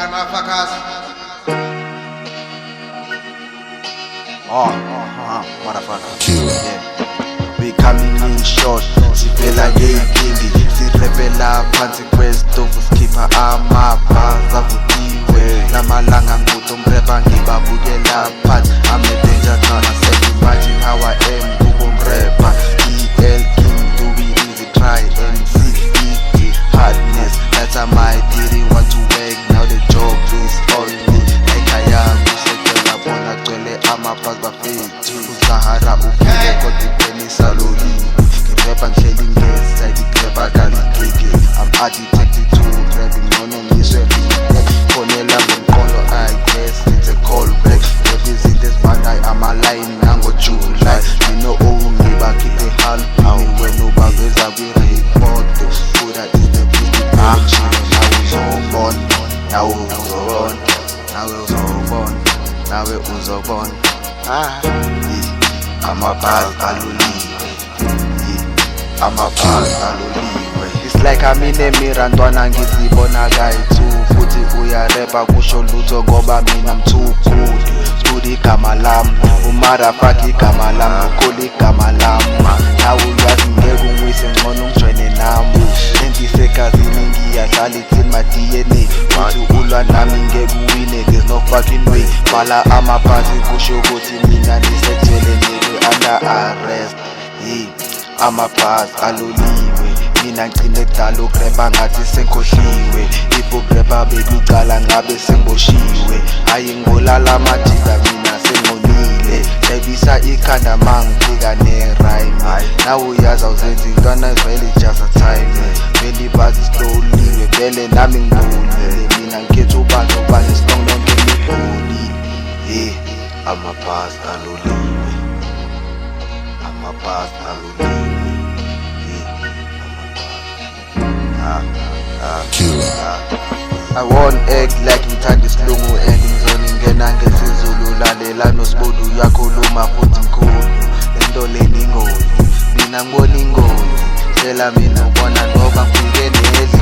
Motherfucker. Killer. Yeah. We coming in short, sivela ngey'nkindi, sirepela phansi kwesitofu, sikhipha amapha zavutiwe, lamalanga ngutho mrepa ngibabukela phansi. I'm a danger town, I said imagine how I am, kubo mrepa EL King, do we easy, try MC ED, hardness, that's how my dearie want to work, now the job is on me. Ekhaya kusekela bona gcwele amaphazi bafethu, uSahara ufike kodwa iqinisa lolimi, ngirepa ngihleli ngeside igreba kaligigi, I'm addicted to rapping, ngcono ngiswe fonela ngomqondo, I guess it's a callback, izinto ezibandayo ama-line nango-July, ngino ongibakhiphe halbini wena ubaveza kwi-report, kuda is the big action. Nawe uzobona amabhasi aloliwe, amabhasi aloliwe. It's like I'm in a mirror, ntwana ngizibona kayi-2, futhi uyarepa kusho lutho ngoba mina I'm too good. Skud igama lami, umarafaki igama lami, ukholi igama lami, nawe uyazi ngeke ungwise ngcono ungijoyine nami, entisegazini ngiyadlala it's in my DNA, futhi ulwa nami ngeke uwine, there's no fucking way. Bhala amaphansi kusho ukuthi mina nisejele nigga under arrest. Amabhasi aloliwe, mina ngcine kudala ukrepa ngathi sengikhohliwe, ibukrepha bekucala ngabe sengiboshiwe, hayi ngolala majida mina sengonile, shayibisa ikhanda mangifika ne-rhyme, nawe uyazi awuzenzi intwana vele just a time, vele ibhasi sihloliwe, vele nami ngibonile, mina ngikhetha ubantu obanye strong lonke ngibonile. Amabhasi aloliwe, amabhasi aloliwe. I won't act like ngithanda isilungu and ngizoningena ngesizulu, lalela noSibudu uyakhuluma futhi mkhulu, lento leni ingozi, mina ngibona ingozi, tshela mina ubona ngoba ngifike nedla.